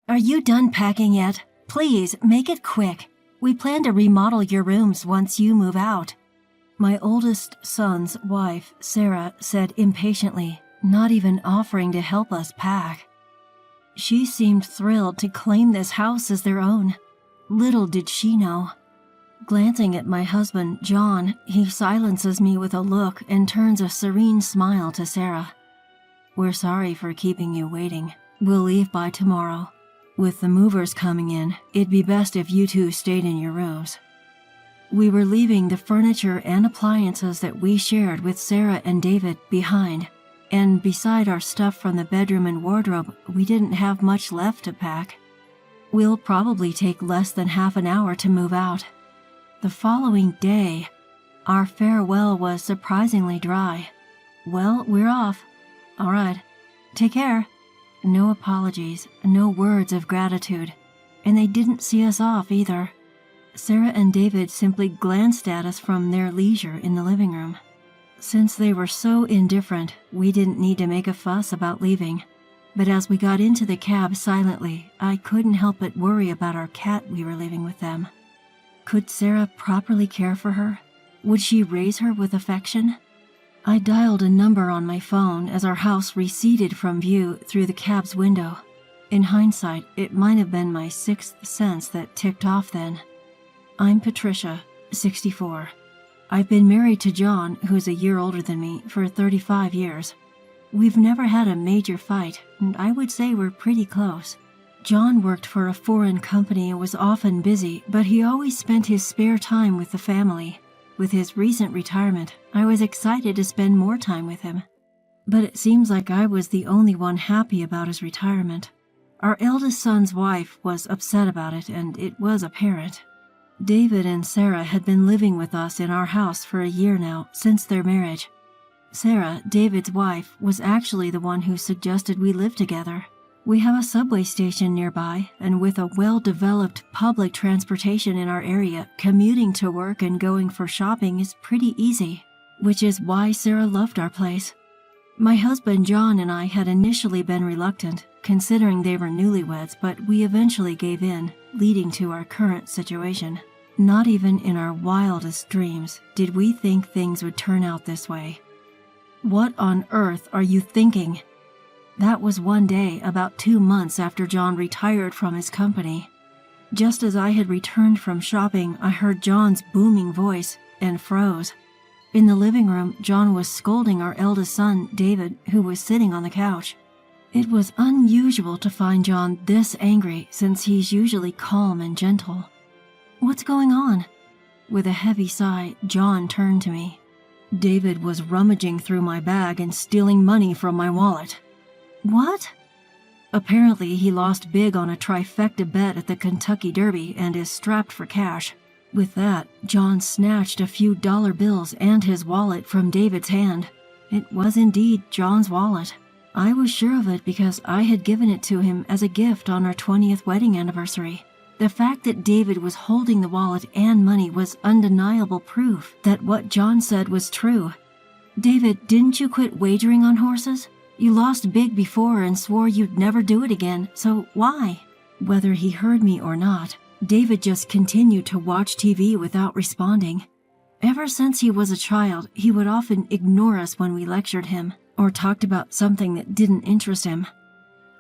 Are you done packing yet? Please, make it quick. We plan to remodel your rooms once you move out." My oldest son's wife, Sarah, said impatiently, not even offering to help us pack. She seemed thrilled to claim this house as their own. Little did she know. Glancing at my husband, John, he silences me with a look and turns a serene smile to Sarah. "We're sorry for keeping you waiting. We'll leave by tomorrow. With the movers coming in, it'd be best if you two stayed in your rooms." We were leaving the furniture and appliances that we shared with Sarah and David behind, and beside our stuff from the bedroom and wardrobe, we didn't have much left to pack. We'll probably take less than half an hour to move out. The following day, our farewell was surprisingly dry. "Well, we're off." "All right. Take care." No apologies, no words of gratitude, and they didn't see us off either. Sarah and David simply glanced at us from their leisure in the living room. Since they were so indifferent, we didn't need to make a fuss about leaving. But as we got into the cab silently, I couldn't help but worry about our cat we were leaving with them. Could Sarah properly care for her? Would she raise her with affection? I dialed a number on my phone as our house receded from view through the cab's window. In hindsight, it might have been my sixth sense that ticked off then. "I'm Patricia, 64. I've been married to John, who's a year older than me, for 35 years. We've never had a major fight, and I would say we're pretty close. John worked for a foreign company and was often busy, but he always spent his spare time with the family. With his recent retirement, I was excited to spend more time with him. But it seems like I was the only one happy about his retirement. Our eldest son's wife was upset about it, and it was apparent. David and Sarah had been living with us in our house for a year now, since their marriage. Sarah, David's wife, was actually the one who suggested we live together. We have a subway station nearby, and with a well-developed public transportation in our area, commuting to work and going for shopping is pretty easy, which is why Sarah loved our place. My husband John and I had initially been reluctant, considering they were newlyweds, but we eventually gave in, leading to our current situation. Not even in our wildest dreams did we think things would turn out this way. "What on earth are you thinking?" That was one day about 2 months after John retired from his company. Just as I had returned from shopping, I heard John's booming voice and froze. In the living room, John was scolding our eldest son, David, who was sitting on the couch. It was unusual to find John this angry since he's usually calm and gentle. "What's going on?" With a heavy sigh, John turned to me. "David was rummaging through my bag and stealing money from my wallet." "What?" "Apparently he lost big on a trifecta bet at the Kentucky Derby and is strapped for cash." With that, John snatched a few dollar bills and his wallet from David's hand. It was indeed John's wallet. I was sure of it because I had given it to him as a gift on our 20th wedding anniversary. The fact that David was holding the wallet and money was undeniable proof that what John said was true. "David, didn't you quit wagering on horses? You lost big before and swore you'd never do it again, so why?" Whether he heard me or not, David just continued to watch TV without responding. Ever since he was a child, he would often ignore us when we lectured him or talked about something that didn't interest him.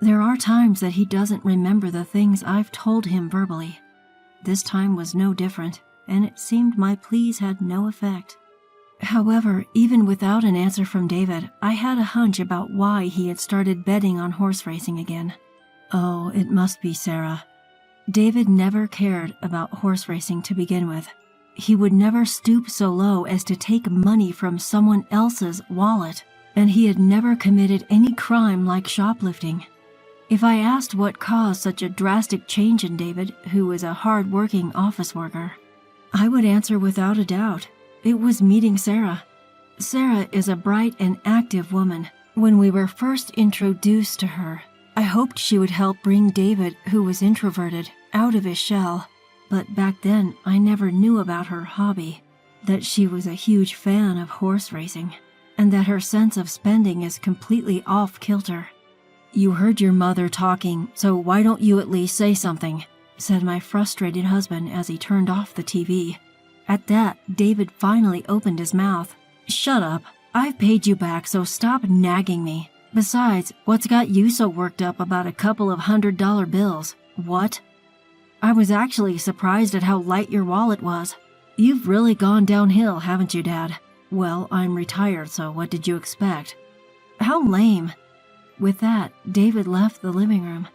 There are times that he doesn't remember the things I've told him verbally. This time was no different, and it seemed my pleas had no effect. However, even without an answer from David, I had a hunch about why he had started betting on horse racing again. Oh, it must be Sarah. David never cared about horse racing to begin with. He would never stoop so low as to take money from someone else's wallet, and he had never committed any crime like shoplifting. If I asked what caused such a drastic change in David, who was a hard-working office worker, I would answer without a doubt. It was meeting Sarah. Sarah is a bright and active woman. When we were first introduced to her, I hoped she would help bring David, who was introverted, out of his shell. But back then, I never knew about her hobby, that she was a huge fan of horse racing, and that her sense of spending is completely off-kilter. "You heard your mother talking, so why don't you at least say something?" said my frustrated husband as he turned off the TV. At that, David finally opened his mouth. "Shut up. I've paid you back, so stop nagging me. Besides, what's got you so worked up about a couple of $100 bills? What?" I was actually surprised at how light your wallet was. "You've really gone downhill, haven't you, Dad?" "Well, I'm retired, so what did you expect?" "How lame." With that, David left the living room.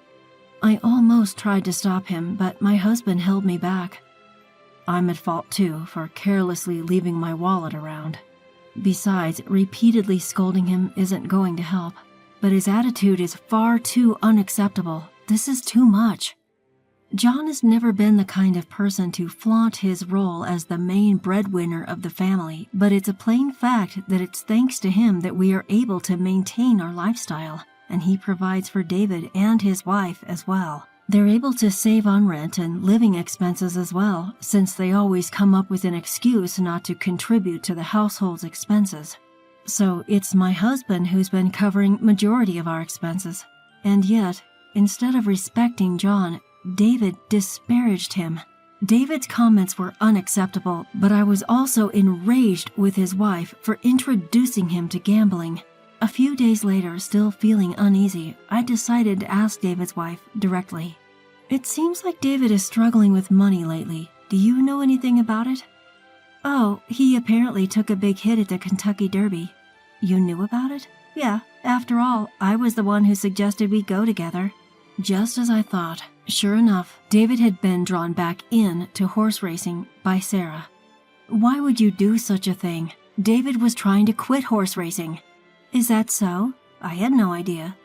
I almost tried to stop him, but my husband held me back. I'm at fault too for carelessly leaving my wallet around. Besides, repeatedly scolding him isn't going to help. But his attitude is far too unacceptable. This is too much. John has never been the kind of person to flaunt his role as the main breadwinner of the family, but it's a plain fact that it's thanks to him that we are able to maintain our lifestyle, and he provides for David and his wife as well. They're able to save on rent and living expenses as well, since they always come up with an excuse not to contribute to the household's expenses. So it's my husband who's been covering majority of our expenses. And yet, instead of respecting John, David disparaged him. David's comments were unacceptable, but I was also enraged with his wife for introducing him to gambling. A few days later, still feeling uneasy, I decided to ask David's wife directly. "It seems like David is struggling with money lately. Do you know anything about it?" "Oh, he apparently took a big hit at the Kentucky Derby." "You knew about it?" "Yeah, after all, I was the one who suggested we go together." Just as I thought. Sure enough, David had been drawn back in to horse racing by Sarah. Why would you do such a thing? David was trying to quit horse racing. Is that so? I had no idea.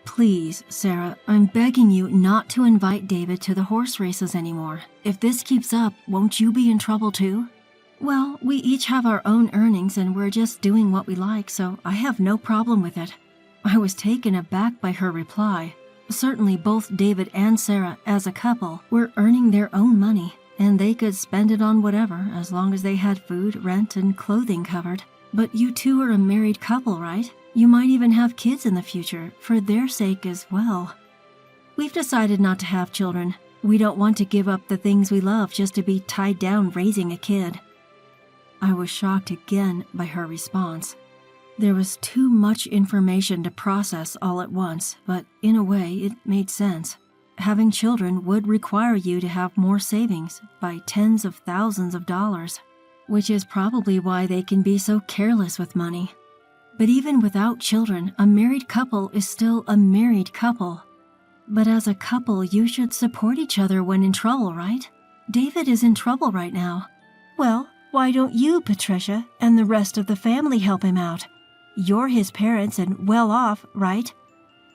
Please, Sarah, I'm begging you not to invite David to the horse races anymore. If this keeps up, won't you be in trouble too? Well, we each have our own earnings and we're just doing what we like, so I have no problem with it. I was taken aback by her reply. Certainly both David and Sarah, as a couple, were earning their own money, and they could spend it on whatever as long as they had food, rent, and clothing covered. But you two are a married couple, right? You might even have kids in the future, for their sake as well. We've decided not to have children. We don't want to give up the things we love just to be tied down raising a kid. I was shocked again by her response. There was too much information to process all at once, but in a way it made sense. Having children would require you to have more savings by tens of thousands of dollars, which is probably why they can be so careless with money. But even without children, a married couple is still a married couple. But as a couple, you should support each other when in trouble, right? David is in trouble right now. Well, why don't you, Patricia, and the rest of the family help him out? You're his parents and well off, right?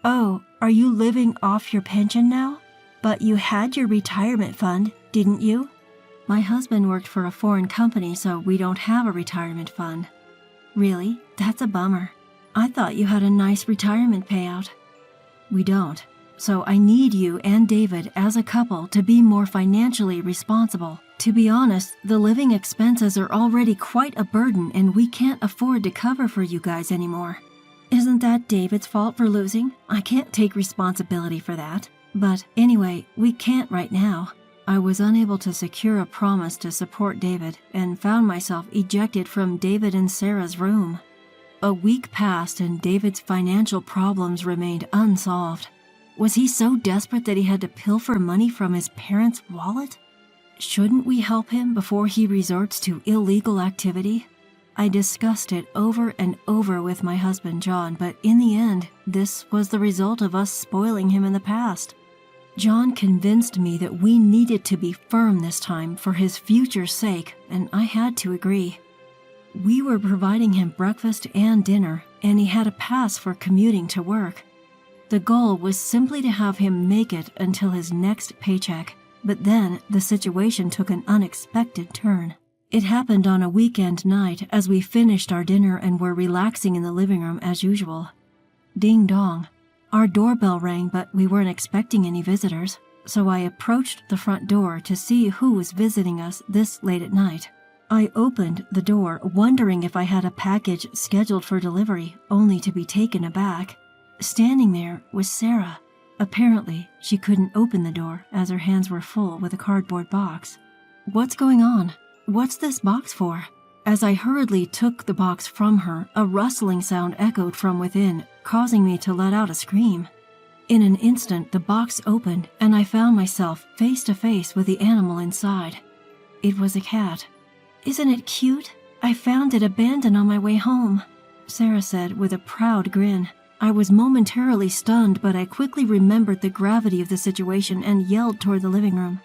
Oh, are you living off your pension now? But you had your retirement fund, didn't you? My husband worked for a foreign company, so we don't have a retirement fund. Really? That's a bummer. I thought you had a nice retirement payout. We don't. So I need you and David as a couple to be more financially responsible. To be honest, the living expenses are already quite a burden and we can't afford to cover for you guys anymore. Isn't that David's fault for losing? I can't take responsibility for that. But anyway, we can't right now. I was unable to secure a promise to support David and found myself ejected from David and Sarah's room. A week passed and David's financial problems remained unsolved. Was he so desperate that he had to pilfer money from his parents' wallet? Shouldn't we help him before he resorts to illegal activity? I discussed it over and over with my husband John, but in the end, this was the result of us spoiling him in the past. John convinced me that we needed to be firm this time for his future's sake, and I had to agree. We were providing him breakfast and dinner, and he had a pass for commuting to work. The goal was simply to have him make it until his next paycheck. But then the situation took an unexpected turn. It happened on a weekend night as we finished our dinner and were relaxing in the living room as usual. Ding dong. Our doorbell rang, but we weren't expecting any visitors, so I approached the front door to see who was visiting us this late at night. I opened the door, wondering if I had a package scheduled for delivery, only to be taken aback. Standing there was Sarah. Apparently, she couldn't open the door as her hands were full with a cardboard box. "What's going on? What's this box for?" As I hurriedly took the box from her, a rustling sound echoed from within, causing me to let out a scream. In an instant, the box opened, and I found myself face to face with the animal inside. It was a cat. "Isn't it cute? I found it abandoned on my way home," Sarah said with a proud grin. I was momentarily stunned, but I quickly remembered the gravity of the situation and yelled toward the living room.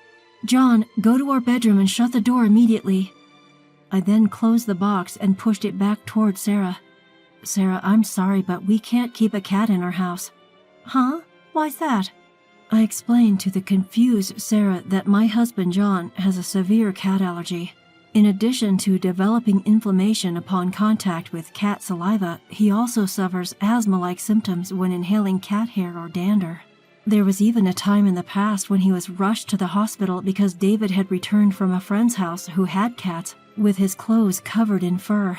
"John, go to our bedroom and shut the door immediately." I then closed the box and pushed it back toward Sarah. "Sarah, I'm sorry, but we can't keep a cat in our house." "Huh? Why's that?" I explained to the confused Sarah that my husband John has a severe cat allergy. In addition to developing inflammation upon contact with cat saliva, he also suffers asthma-like symptoms when inhaling cat hair or dander. There was even a time in the past when he was rushed to the hospital because David had returned from a friend's house who had cats, with his clothes covered in fur.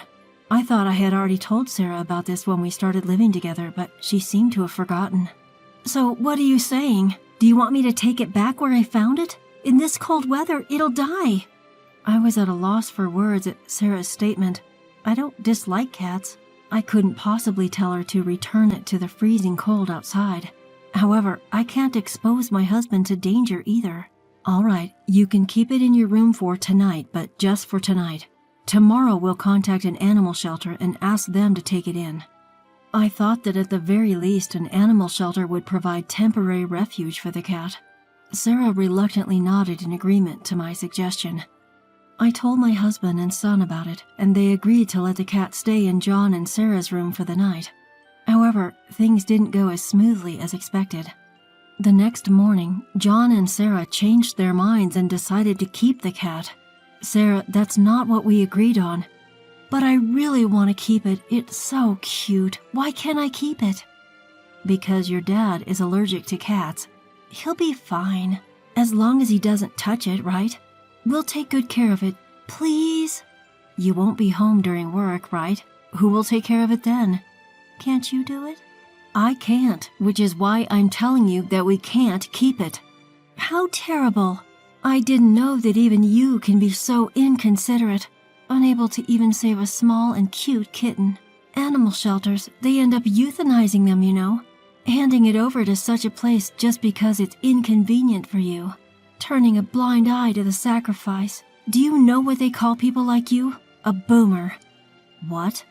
I thought I had already told Sarah about this when we started living together, but she seemed to have forgotten. "So what are you saying? Do you want me to take it back where I found it? In this cold weather, it'll die." I was at a loss for words at Sarah's statement. I don't dislike cats. I couldn't possibly tell her to return it to the freezing cold outside. However, I can't expose my husband to danger either. "All right, you can keep it in your room for tonight, but just for tonight. Tomorrow we'll contact an animal shelter and ask them to take it in." I thought that at the very least an animal shelter would provide temporary refuge for the cat. Sarah reluctantly nodded in agreement to my suggestion. I told my husband and son about it, and they agreed to let the cat stay in John and Sarah's room for the night. However, things didn't go as smoothly as expected. The next morning, John and Sarah changed their minds and decided to keep the cat. "Sarah, that's not what we agreed on." "But I really want to keep it. It's so cute. Why can't I keep it?" "Because your dad is allergic to cats. He'll be fine, as long as he doesn't touch it, right? We'll take good care of it. Please?" "You won't be home during work, right? Who will take care of it then?" "Can't you do it?" "I can't, which is why I'm telling you that we can't keep it." "How terrible. I didn't know that even you can be so inconsiderate, unable to even save a small and cute kitten. Animal shelters, they end up euthanizing them, you know, handing it over to such a place just because it's inconvenient for you, turning a blind eye to the sacrifice. Do you know what they call people like you? A boomer." "What?"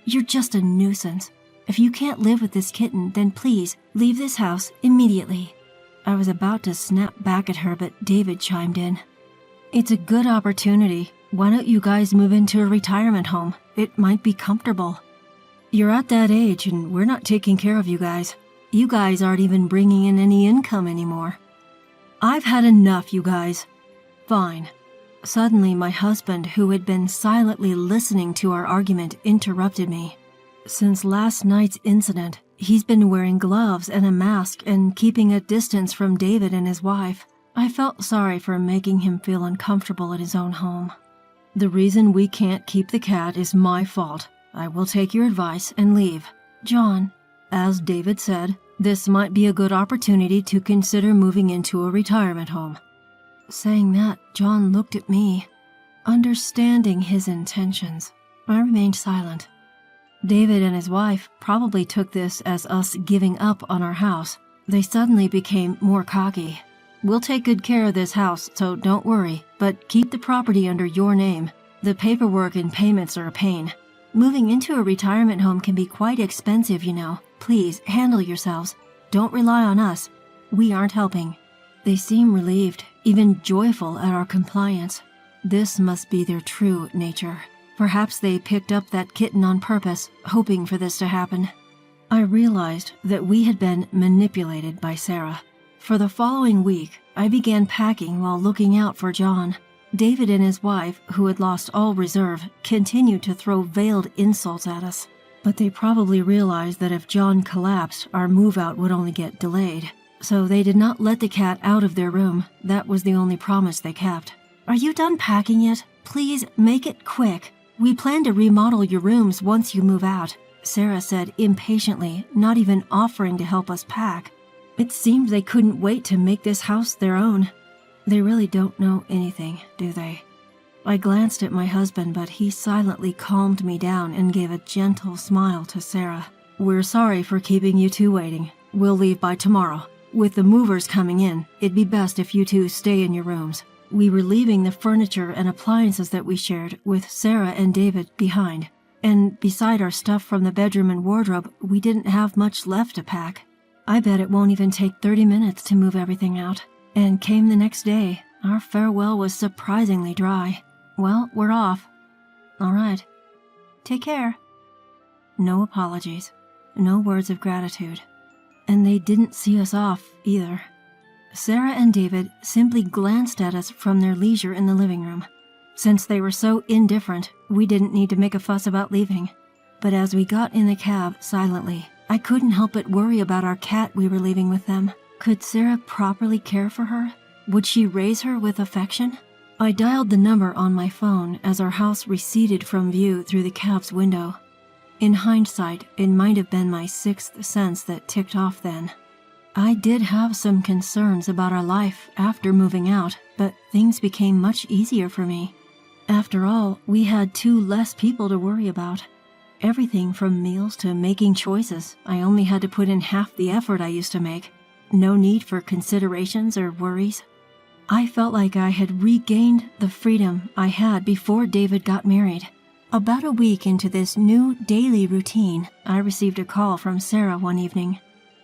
"You're just a nuisance. If you can't live with this kitten, then please leave this house immediately." I was about to snap back at her, but David chimed in. "It's a good opportunity. Why don't you guys move into a retirement home? It might be comfortable. You're at that age and we're not taking care of you guys. You guys aren't even bringing in any income anymore." "I've had enough, you guys." "Fine." Suddenly, my husband, who had been silently listening to our argument, interrupted me. "Since last night's incident, he's been wearing gloves and a mask and keeping a distance from David and his wife. I felt sorry for making him feel uncomfortable at his own home. The reason we can't keep the cat is my fault. I will take your advice and leave." "John," as David said, "this might be a good opportunity to consider moving into a retirement home." Saying that, John looked at me. Understanding his intentions, I remained silent. David and his wife probably took this as us giving up on our house. They suddenly became more cocky. "We'll take good care of this house, so don't worry, but keep the property under your name. The paperwork and payments are a pain. Moving into a retirement home can be quite expensive, you know. Please handle yourselves. Don't rely on us. We aren't helping." They seemed relieved, even joyful at our compliance. This must be their true nature. Perhaps they picked up that kitten on purpose, hoping for this to happen. I realized that we had been manipulated by Sarah. For the following week, I began packing while looking out for John. David and his wife, who had lost all reserve, continued to throw veiled insults at us. But they probably realized that if John collapsed, our move-out would only get delayed. So they did not let the cat out of their room. That was the only promise they kept. "Are you done packing yet? Please make it quick. We plan to remodel your rooms once you move out. Sarah said impatiently, not even offering to help us pack. It seemed they couldn't wait to make this house their own. They really don't know anything, do they? I glanced at my husband, but he silently calmed me down and gave a gentle smile to Sarah. We're sorry for keeping you two waiting. We'll leave by tomorrow. With the movers coming in, it'd be best if you two stay in your rooms. We were leaving the furniture and appliances that we shared with Sarah and David behind. And beside our stuff from the bedroom and wardrobe, we didn't have much left to pack. I bet it won't even take 30 minutes to move everything out. And came the next day. Our farewell was surprisingly dry. Well, we're off. All right. Take care. No apologies. No words of gratitude. And they didn't see us off either. Sarah and David simply glanced at us from their leisure in the living room. Since they were so indifferent, we didn't need to make a fuss about leaving. But as we got in the cab silently, I couldn't help but worry about our cat we were leaving with them. Could Sarah properly care for her? Would she raise her with affection? I dialed the number on my phone as our house receded from view through the cab's window. In hindsight, it might have been my sixth sense that ticked off then. I did have some concerns about our life after moving out, but things became much easier for me. After all, we had two less people to worry about. Everything from meals to making choices, I only had to put in half the effort I used to make. No need for considerations or worries. I felt like I had regained the freedom I had before David got married. About a week into this new daily routine, I received a call from Sarah one evening.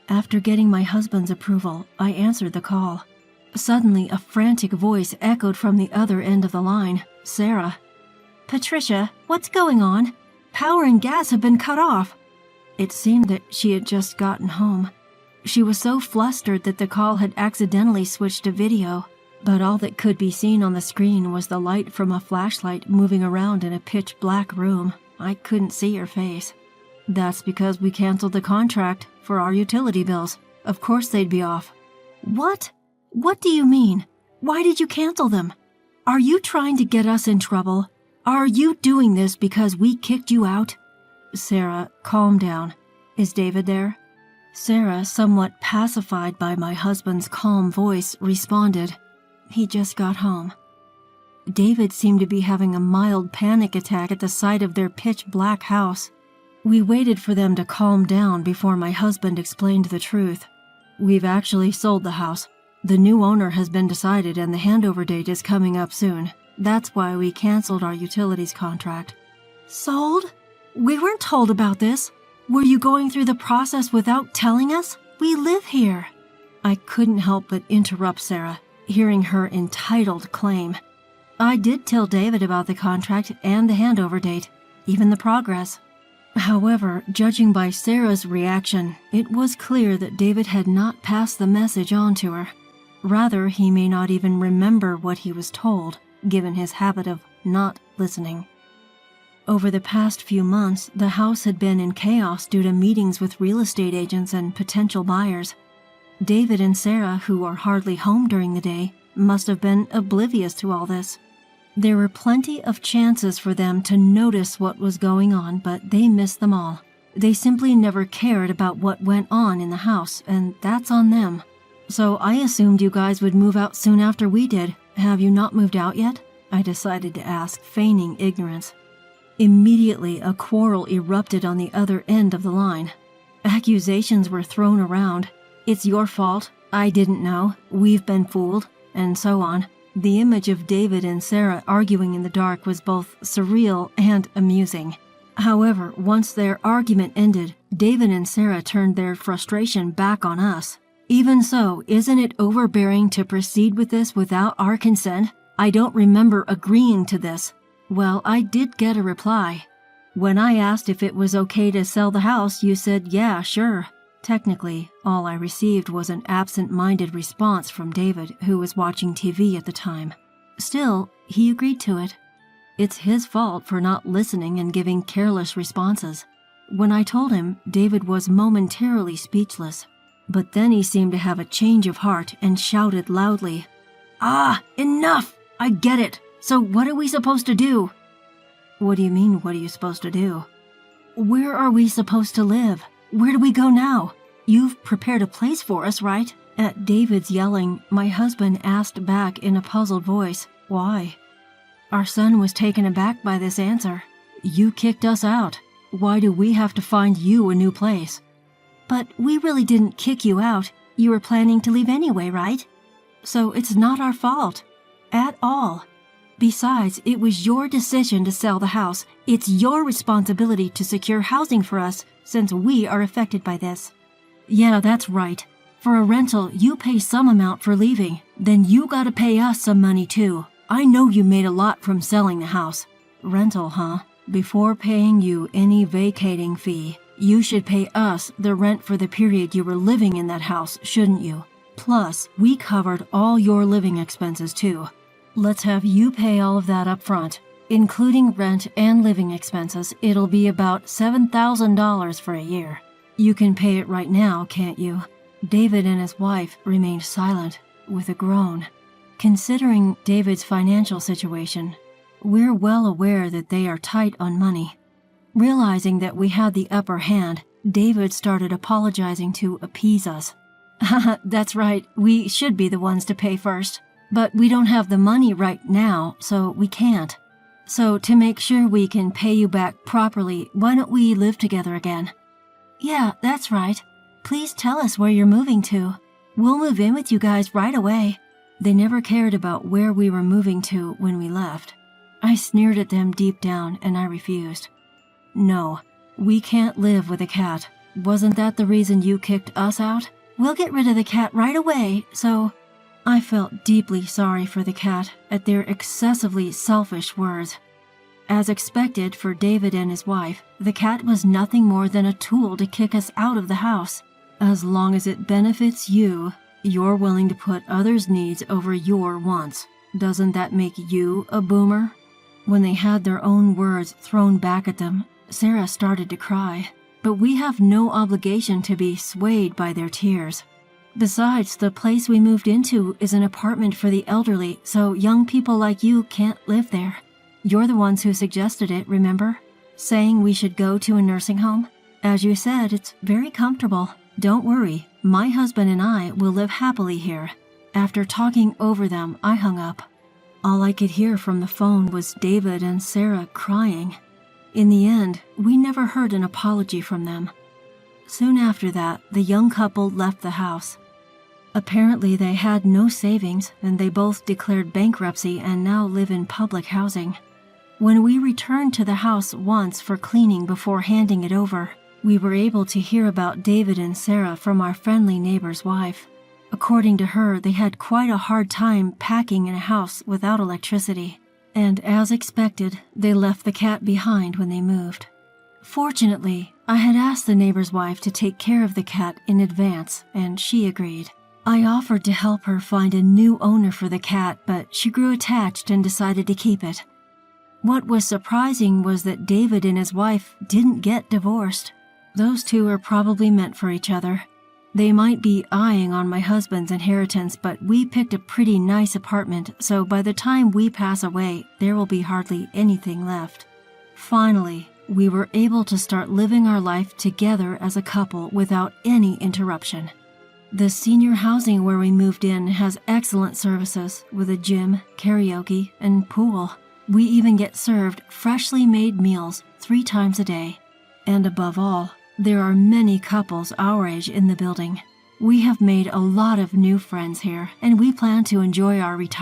After getting my husband's approval, I answered the call. Suddenly, a frantic voice echoed from the other end of the line. Sarah. Patricia, what's going on? Power and gas have been cut off. It seemed that she had just gotten home. She was so flustered that the call had accidentally switched to video, but all that could be seen on the screen was the light from a flashlight moving around in a pitch-black room. I couldn't see her face. That's because we canceled the contract for our utility bills. Of course they'd be off. What? What do you mean? Why did you cancel them? Are you trying to get us in trouble? Are you doing this because we kicked you out? Sarah, calm down. Is David there? Sarah, somewhat pacified by my husband's calm voice, responded, He just got home. David seemed to be having a mild panic attack at the sight of their pitch-black house. We waited for them to calm down before my husband explained the truth. We've actually sold the house. The new owner has been decided and the handover date is coming up soon. That's why we canceled our utilities contract. Sold? We weren't told about this. Were you going through the process without telling us? We live here. I couldn't help but interrupt Sarah, hearing her entitled claim. I did tell David about the contract and the handover date, even the progress. However, judging by Sarah's reaction, it was clear that David had not passed the message on to her. Rather, he may not even remember what he was told, given his habit of not listening. Over the past few months, the house had been in chaos due to meetings with real estate agents and potential buyers. David and Sarah, who are hardly home during the day, must have been oblivious to all this. There were plenty of chances for them to notice what was going on, but they missed them all. They simply never cared about what went on in the house, and that's on them. So I assumed you guys would move out soon after we did. Have you not moved out yet? I decided to ask, feigning ignorance. Immediately, a quarrel erupted on the other end of the line. Accusations were thrown around. It's your fault. I didn't know. We've been fooled. And so on. The image of David and Sarah arguing in the dark was both surreal and amusing. However, once their argument ended, David and Sarah turned their frustration back on us. Even so, isn't it overbearing to proceed with this without our consent? I don't remember agreeing to this. Well, I did get a reply. When I asked if it was okay to sell the house, you said, yeah, sure. Technically, all I received was an absent-minded response from David, who was watching TV at the time. Still, he agreed to it. It's his fault for not listening and giving careless responses. When I told him, David was momentarily speechless. But then he seemed to have a change of heart and shouted loudly, Ah, enough! I get it! So what are we supposed to do? What do you mean, what are you supposed to do? Where are we supposed to live? Where do we go now? You've prepared a place for us, right? At David's yelling, my husband asked back in a puzzled voice, why? Our son was taken aback by this answer. You kicked us out. Why do we have to find you a new place? But we really didn't kick you out. You were planning to leave anyway, right? So it's not our fault. At all. Besides, it was your decision to sell the house. It's your responsibility to secure housing for us since we are affected by this. Yeah, that's right. For a rental, you pay some amount for leaving. Then you gotta pay us some money too. I know you made a lot from selling the house. Rental, huh? Before paying you any vacating fee, you should pay us the rent for the period you were living in that house, shouldn't you? Plus, we covered all your living expenses too. Let's have you pay all of that up front. Including rent and living expenses, it'll be about $7,000 for a year. You can pay it right now, can't you? David and his wife remained silent, with a groan. Considering David's financial situation, we're well aware that they are tight on money. Realizing that we had the upper hand, David started apologizing to appease us. That's right, we should be the ones to pay first. But we don't have the money right now, so we can't. So to make sure we can pay you back properly, why don't we live together again? Yeah, that's right. Please tell us where you're moving to. We'll move in with you guys right away. They never cared about where we were moving to when we left. I sneered at them deep down and I refused. No, we can't live with a cat. Wasn't that the reason you kicked us out? We'll get rid of the cat right away, so... I felt deeply sorry for the cat at their excessively selfish words. As expected for David and his wife, the cat was nothing more than a tool to kick us out of the house. As long as it benefits you, you're willing to put others' needs over your wants. Doesn't that make you a boomer? When they had their own words thrown back at them, Sarah started to cry. But we have no obligation to be swayed by their tears. Besides, the place we moved into is an apartment for the elderly, so young people like you can't live there. You're the ones who suggested it, remember? Saying we should go to a nursing home? As you said, it's very comfortable. Don't worry, my husband and I will live happily here. After talking over them, I hung up. All I could hear from the phone was David and Sarah crying. In the end, we never heard an apology from them. Soon after that, the young couple left the house. Apparently, they had no savings, and they both declared bankruptcy and now live in public housing. When we returned to the house once for cleaning before handing it over, we were able to hear about David and Sarah from our friendly neighbor's wife. According to her, they had quite a hard time packing in a house without electricity, and as expected, they left the cat behind when they moved. Fortunately, I had asked the neighbor's wife to take care of the cat in advance, and she agreed. I offered to help her find a new owner for the cat, but she grew attached and decided to keep it. What was surprising was that David and his wife didn't get divorced. Those two are probably meant for each other. They might be eyeing on my husband's inheritance, but we picked a pretty nice apartment, so by the time we pass away, there will be hardly anything left. Finally, we were able to start living our life together as a couple without any interruption. The senior housing where we moved in has excellent services with a gym, karaoke, and pool. We even get served freshly made meals 3 times a day. And above all, there are many couples our age in the building. We have made a lot of new friends here, and we plan to enjoy our retirement